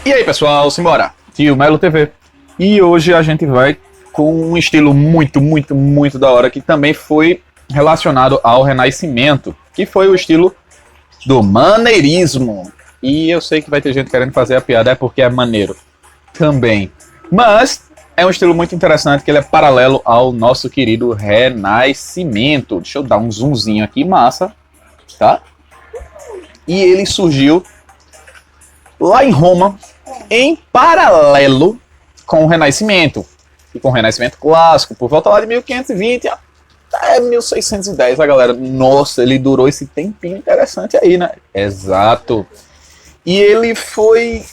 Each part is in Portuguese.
E aí pessoal, simbora! Tio Melo TV. E hoje a gente vai com um estilo muito da hora que também foi relacionado ao Renascimento, que foi o estilo do maneirismo. E eu sei que vai ter gente querendo fazer a piada, é porque é maneiro também. Mas é um estilo muito interessante, que ele é paralelo ao nosso querido Renascimento. Deixa eu dar um zoomzinho aqui, massa, tá? E ele surgiu lá em Roma, em paralelo com o Renascimento. E com o Renascimento clássico, por volta lá de 1520 até 1610, a galera. Nossa, ele durou esse tempinho interessante aí, né? Exato. E ele foi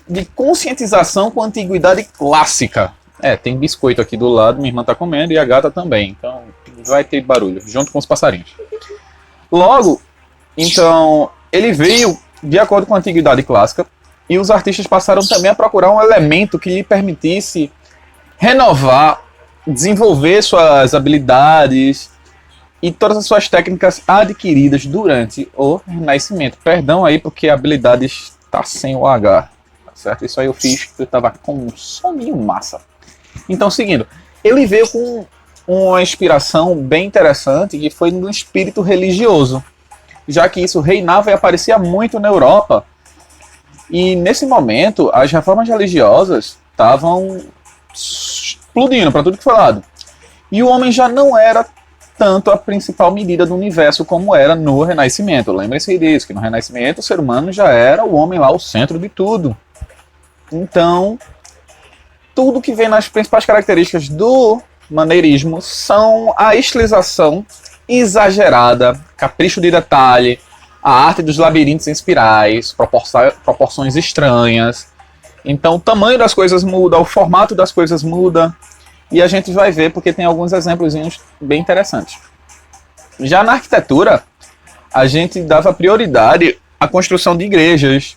de conscientização com a antiguidade clássica. Tem biscoito aqui do lado, minha irmã tá comendo e a gata também. Então vai ter barulho, junto com os passarinhos. Logo, então, ele veio de acordo com a antiguidade clássica, e os artistas passaram também a procurar um elemento que lhe permitisse renovar, desenvolver suas habilidades e todas as suas técnicas adquiridas durante o Renascimento. Perdão aí, porque a habilidade está sem o H, tá certo? Isso aí eu fiz porque eu estava com um soninho massa. Então, seguindo, ele veio com uma inspiração bem interessante, que foi no espírito religioso, já que isso reinava e aparecia muito na Europa. E nesse momento, as reformas religiosas estavam explodindo para tudo que foi lado. E o homem já não era tanto a principal medida do universo como era no Renascimento. Lembrem-se disso, que no Renascimento o ser humano já era o homem lá, o centro de tudo. Então, tudo que vem nas principais características do maneirismo são a estilização exagerada, capricho de detalhe, a arte dos labirintos em espirais, proporções estranhas. Então o tamanho das coisas muda, o formato das coisas muda, e a gente vai ver porque tem alguns exemplos bem interessantes. Já na arquitetura, a gente dava prioridade à construção de igrejas,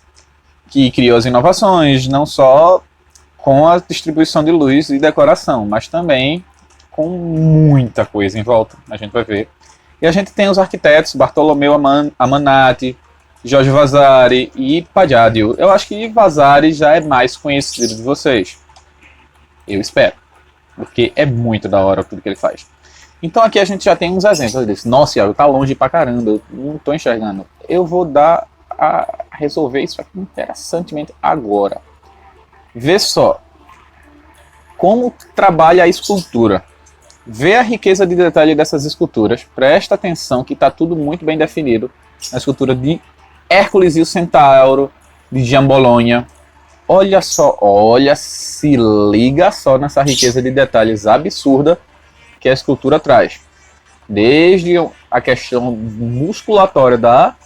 que criou as inovações, não só com a distribuição de luz e decoração, mas também com muita coisa em volta, a gente vai ver. E a gente tem os arquitetos Bartolomeu Amanati, Jorge Vasari e Palladio. Eu acho que Vasari já é mais conhecido de vocês. Eu espero, porque é muito da hora tudo que ele faz. Então aqui a gente já tem uns exemplos disso. Nossa, Iago, tá longe pra caramba, eu não tô enxergando. Eu vou dar a resolver isso aqui interessantemente agora. Vê só como trabalha a escultura. Vê a riqueza de detalhe dessas esculturas. Presta atenção que está tudo muito bem definido. A escultura de Hércules e o Centauro, de Gian Bologna. Olha só, se liga só nessa riqueza de detalhes absurda que a escultura traz. Desde a questão musculatória da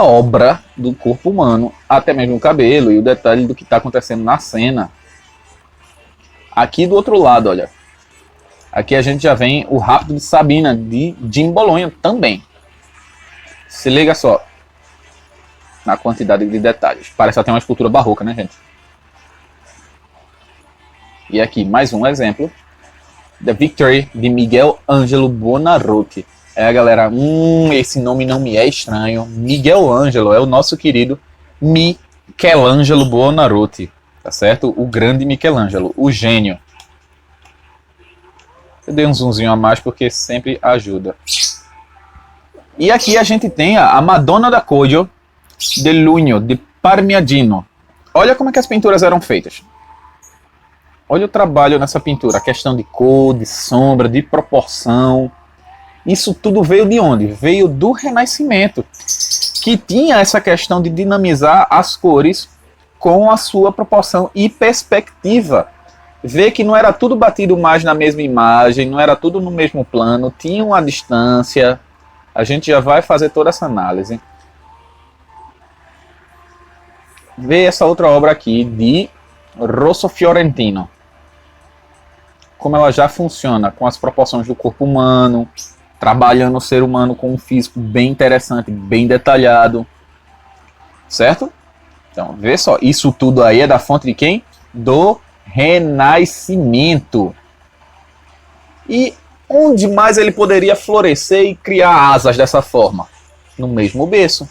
obra do corpo humano, até mesmo o cabelo e o detalhe do que está acontecendo na cena. Aqui do outro lado, olha. Aqui a gente já vem o Rapto de Sabina, de Gian Bologna também. Se liga só na quantidade de detalhes. Parece até uma escultura barroca, né, gente? E aqui, mais um exemplo. The Victory, de Miguel Ângelo Buonarroti. Galera, esse nome não me é estranho. Miguel Ângelo é o nosso querido Michelangelo Buonarroti. Tá certo? O grande Michelangelo, o gênio. Eu dei um zoomzinho a mais porque sempre ajuda. E aqui a gente tem a Madonna da Coglio de Lugno, de Parmigiano. Olha como é que as pinturas eram feitas. Olha o trabalho nessa pintura. A questão de cor, de sombra, de proporção. Isso tudo veio de onde? Veio do Renascimento, que tinha essa questão de dinamizar as cores com a sua proporção e perspectiva. Ver que não era tudo batido mais na mesma imagem, não era tudo no mesmo plano, tinha uma distância. A gente já vai fazer toda essa análise. Vê essa outra obra aqui de Rosso Fiorentino. Como ela já funciona com as proporções do corpo humano, trabalhando o ser humano com um físico bem interessante, bem detalhado. Certo? Então, vê só, isso tudo aí é da fonte de quem? Do Renascimento. E onde mais ele poderia florescer e criar asas dessa forma? No mesmo berço,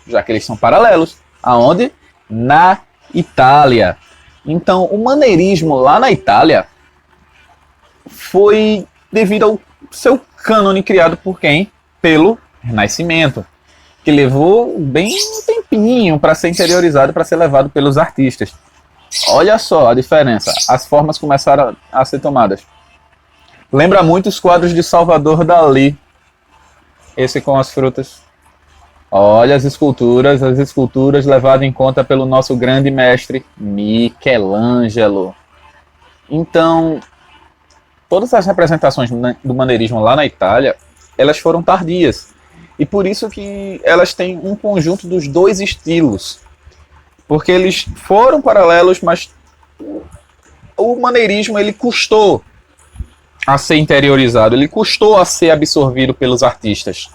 já que eles são paralelos. Aonde? Na Itália. Então, o maneirismo lá na Itália foi devido ao seu cânone criado por quem? Pelo Renascimento, que levou bem um tempinho para ser interiorizado, para ser levado pelos artistas. Olha só a diferença, as formas começaram a ser tomadas. Lembra muito os quadros de Salvador Dalí, esse com as frutas. Olha as esculturas levadas em conta pelo nosso grande mestre Michelangelo. Então, todas as representações do maneirismo lá na Itália, elas foram tardias. E por isso que elas têm um conjunto dos dois estilos. Porque eles foram paralelos, mas o maneirismo ele custou a ser interiorizado, ele custou a ser absorvido pelos artistas.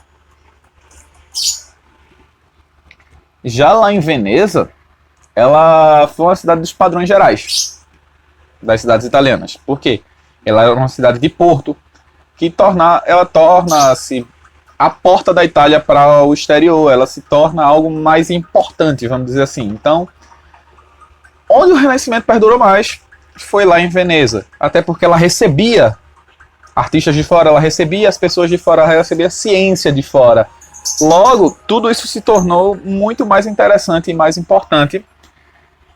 Já lá em Veneza, ela foi uma cidade dos padrões gerais das cidades italianas. Por quê? Ela era uma cidade de porto, que ela torna-se a porta da Itália para o exterior, ela se torna algo mais importante, vamos dizer assim. Então, onde o Renascimento perdurou mais foi lá em Veneza, até porque ela recebia artistas de fora, ela recebia as pessoas de fora, ela recebia a ciência de fora. Logo, tudo isso se tornou muito mais interessante e mais importante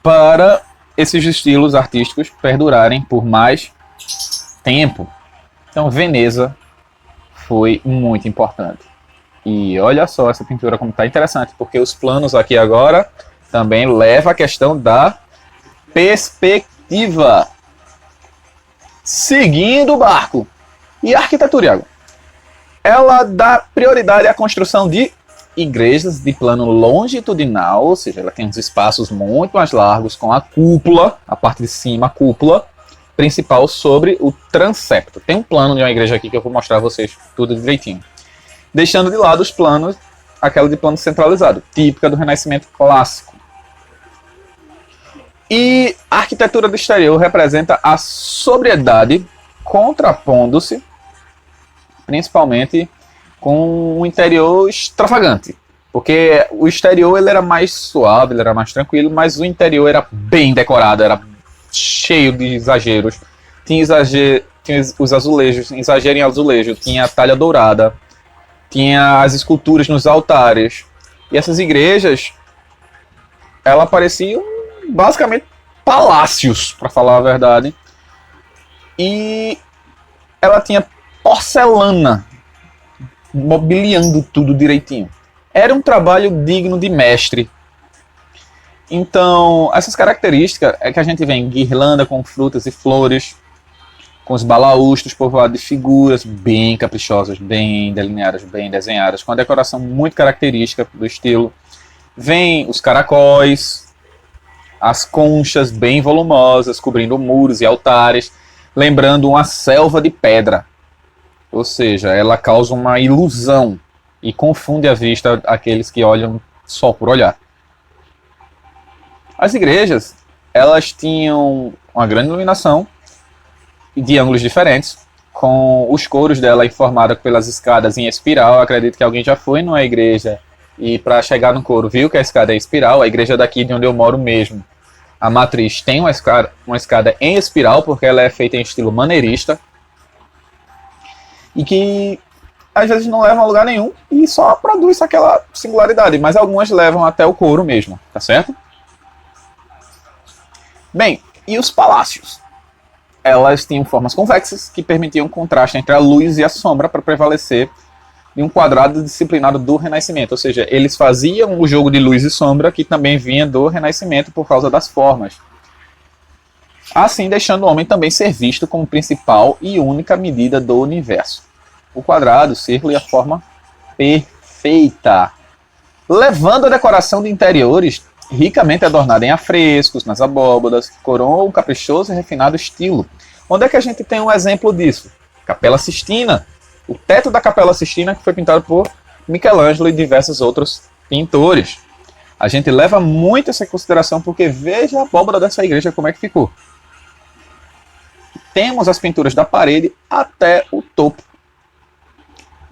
para esses estilos artísticos perdurarem por mais tempo. Então, Veneza foi muito importante. E olha só essa pintura como está interessante, porque os planos aqui agora também levam a questão da perspectiva. Seguindo o barco. E a arquitetura, Iago? Ela dá prioridade à construção de igrejas de plano longitudinal, ou seja, ela tem uns espaços muito mais largos com a cúpula, a parte de cima, a cúpula principal sobre o transepto. Tem um plano de uma igreja aqui que eu vou mostrar a vocês tudo direitinho. Deixando de lado os planos, aquela de plano centralizado, típica do Renascimento clássico. E a arquitetura do exterior representa a sobriedade, contrapondo-se principalmente com um interior extravagante. Porque o exterior ele era mais suave, ele era mais tranquilo, mas o interior era bem decorado, era cheio de exageros. Tinha os azulejos, exagero em azulejo, tinha a talha dourada, tinha as esculturas nos altares. E essas igrejas, elas pareciam basicamente palácios, para falar a verdade. E ela tinha porcelana mobiliando tudo direitinho. Era um trabalho digno de mestre. Então, essas características é que a gente vê em guirlanda com frutas e flores, com os balaústres povoados de figuras bem caprichosas, bem delineadas, bem desenhadas, com a decoração muito característica do estilo. Vem os caracóis, as conchas bem volumosas, cobrindo muros e altares, lembrando uma selva de pedra. Ou seja, ela causa uma ilusão e confunde a vista aqueles que olham só por olhar. As igrejas, elas tinham uma grande iluminação de ângulos diferentes, com os coros dela informados pelas escadas em espiral. Eu acredito que alguém já foi numa igreja e para chegar no coro viu que a escada é espiral. A igreja daqui de onde eu moro mesmo, a matriz, tem uma escada em espiral, porque ela é feita em estilo maneirista, e que às vezes não levam a lugar nenhum e só produz aquela singularidade, mas algumas levam até o coro mesmo, tá certo? Bem, e os palácios? Elas tinham formas convexas que permitiam contraste entre a luz e a sombra para prevalecer em um quadrado disciplinado do Renascimento, ou seja, eles faziam o jogo de luz e sombra que também vinha do Renascimento por causa das formas. Assim, deixando o homem também ser visto como principal e única medida do universo. O quadrado, o círculo e a forma perfeita. Levando a decoração de interiores ricamente adornada em afrescos, nas abóbadas, que coroam um caprichoso e refinado estilo. Onde é que a gente tem um exemplo disso? Capela Sistina. O teto da Capela Sistina, que foi pintado por Michelangelo e diversos outros pintores. A gente leva muito essa em consideração porque veja a abóbada dessa igreja como é que ficou. Temos as pinturas da parede até o topo.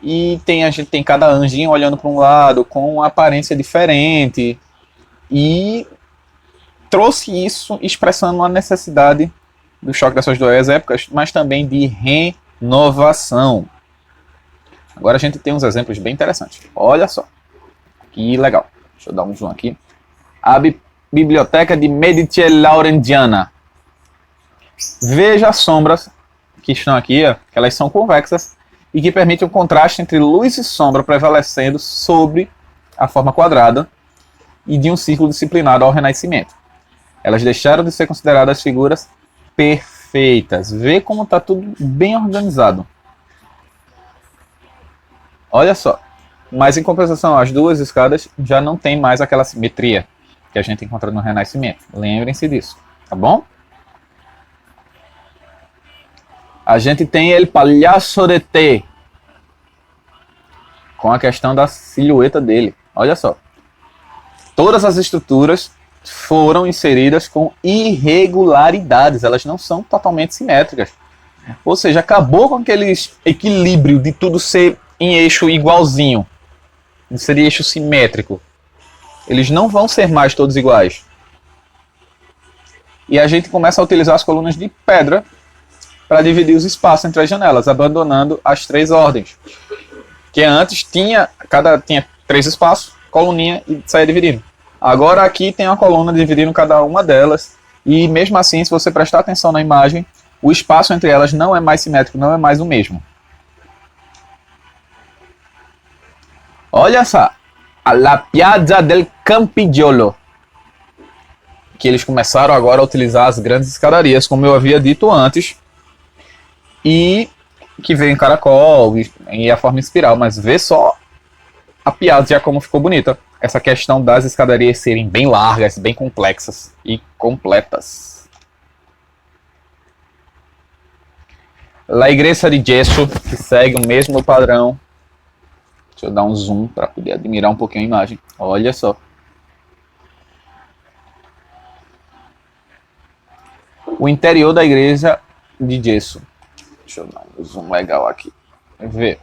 E a gente tem cada anjinho olhando para um lado com uma aparência diferente. e trouxe isso expressando a necessidade do choque dessas duas épocas, mas também de renovação. Agora a gente tem uns exemplos bem interessantes. Olha só, que legal. Deixa eu dar um zoom aqui. A Biblioteca de Medici Laurenziana. Veja as sombras que estão aqui, ó, que elas são convexas e que permitem um contraste entre luz e sombra prevalecendo sobre a forma quadrada e de um círculo disciplinado ao Renascimento. Elas deixaram de ser consideradas figuras perfeitas. Vê como está tudo bem organizado. Olha só. Mas em compensação, as duas escadas já não tem mais aquela simetria que a gente encontra no Renascimento. Lembrem-se disso, tá bom? A gente tem El Palhaço de Te, com a questão da silhueta dele. Olha só. Todas as estruturas foram inseridas com irregularidades. Elas não são totalmente simétricas. Ou seja, acabou com aquele equilíbrio de tudo ser em eixo igualzinho. Seria eixo simétrico. Eles não vão ser mais todos iguais. E a gente começa a utilizar as colunas de pedra para dividir os espaços entre as janelas, abandonando as três ordens. Que antes tinha 3 espaços, coluninha e saia dividindo. Agora aqui tem uma coluna dividindo cada uma delas. E mesmo assim, se você prestar atenção na imagem, o espaço entre elas não é mais simétrico, não é mais o mesmo. Olha só, a La Piazza del Campigiolo, que eles começaram agora a utilizar as grandes escadarias, como eu havia dito antes, e que veio em caracol e a forma espiral, mas vê só a Piazza como ficou bonita. Essa questão das escadarias serem bem largas, bem complexas e completas. La Igreja de Gesso, que segue o mesmo padrão. Deixa eu dar um zoom para poder admirar um pouquinho a imagem. Olha só. O interior da igreja de gesso. Deixa eu dar um zoom legal aqui. Vê.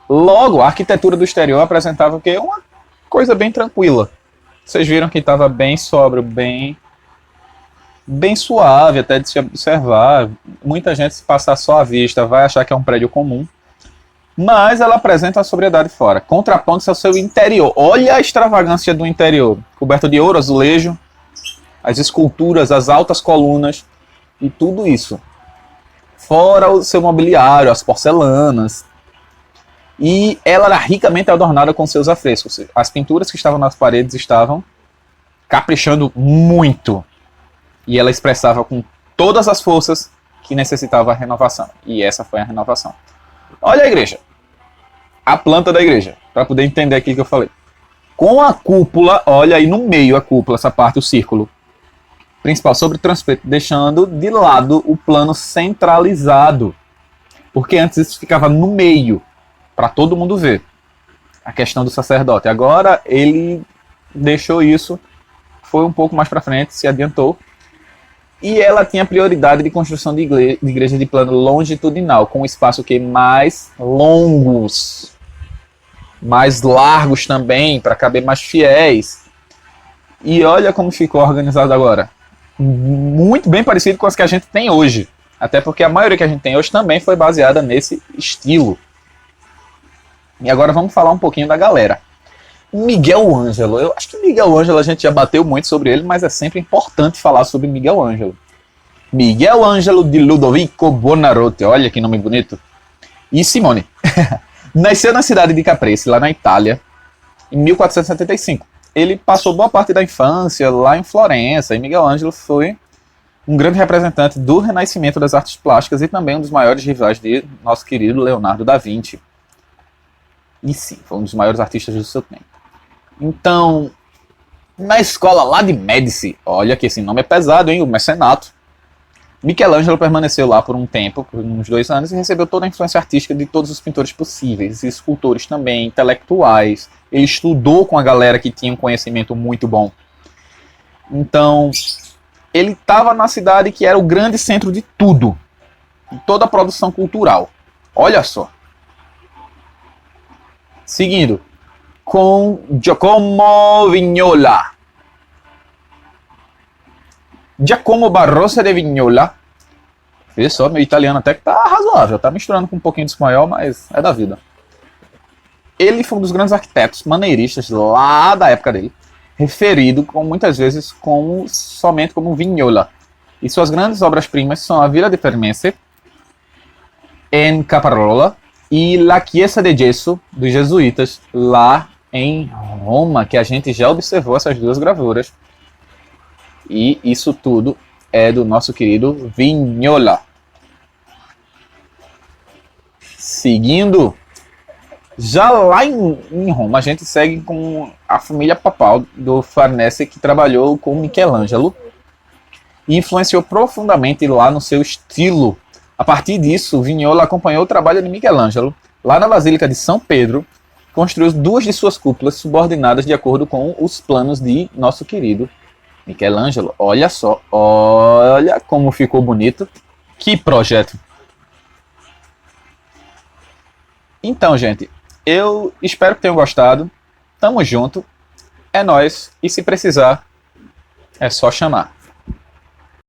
Logo, a arquitetura do exterior apresentava o quê? Uma coisa bem tranquila. Vocês viram que estava bem sóbrio, bem suave até de se observar. Muita gente, se passar só a vista, vai achar que é um prédio comum. Mas ela apresenta a sobriedade fora. Contrapondo-se ao seu interior. Olha a extravagância do interior. Coberto de ouro, azulejo, as esculturas, as altas colunas e tudo isso. Fora o seu mobiliário, as porcelanas. E ela era ricamente adornada com seus afrescos. As pinturas que estavam nas paredes estavam caprichando muito. E ela expressava com todas as forças que necessitava a renovação. E essa foi a renovação. Olha a igreja. A planta da igreja. Para poder entender aquilo que eu falei. Com a cúpula, olha aí no meio a cúpula, essa parte, o círculo principal sobre o transepto, deixando de lado o plano centralizado. Porque antes isso ficava no meio, para todo mundo ver. A questão do sacerdote. Agora ele deixou isso, foi um pouco mais para frente, se adiantou. E ela tinha prioridade de construção de igreja de plano longitudinal, com espaço que mais longos, mais largos também, para caber mais fiéis. E olha como ficou organizado agora. Muito bem parecido com as que a gente tem hoje. Até porque a maioria que a gente tem hoje também foi baseada nesse estilo. E agora vamos falar um pouquinho da galera. Miguel Ângelo. Eu acho que Miguel Ângelo a gente já bateu muito sobre ele, mas é sempre importante falar sobre Miguel Ângelo. Miguel Ângelo de Ludovico Buonarroti. Olha que nome bonito. E Simone. Nasceu na cidade de Caprese, lá na Itália, em 1475. Ele passou boa parte da infância lá em Florença. E Miguel Ângelo foi um grande representante do renascimento das artes plásticas e também um dos maiores rivais de nosso querido Leonardo da Vinci. E sim, foi um dos maiores artistas do seu tempo. Então, na escola lá de Médici, olha que esse nome é pesado, hein? O mecenato. Michelangelo permaneceu lá por um tempo, por uns 2 anos, e recebeu toda a influência artística de todos os pintores possíveis, e escultores também, intelectuais. Ele estudou com a galera que tinha um conhecimento muito bom. Então, ele estava na cidade que era o grande centro de tudo, de toda a produção cultural. Olha só. Seguindo, com Giacomo Vignola. Giacomo Barroso de Vignola. Vê só, meu italiano até que tá razoável, tá misturando com um pouquinho de espanhol, mas é da vida. Ele foi um dos grandes arquitetos maneiristas lá da época dele, referido muitas vezes somente como Vignola. E suas grandes obras-primas são a Villa di Fermense, em Caparola, e La Chiesa de Gesso, dos jesuítas, lá em Roma, que a gente já observou essas duas gravuras. E isso tudo é do nosso querido Vignola. Seguindo, já lá em Roma, a gente segue com a família papal do Farnese, que trabalhou com Michelangelo e influenciou profundamente lá no seu estilo. A partir disso, Vignola acompanhou o trabalho de Michelangelo. Lá na Basílica de São Pedro, construiu duas de suas cúpulas subordinadas de acordo com os planos de nosso querido Michelangelo. Olha só, olha como ficou bonito. Que projeto! Então, gente, eu espero que tenham gostado. Tamo junto. É nóis. E se precisar, é só chamar.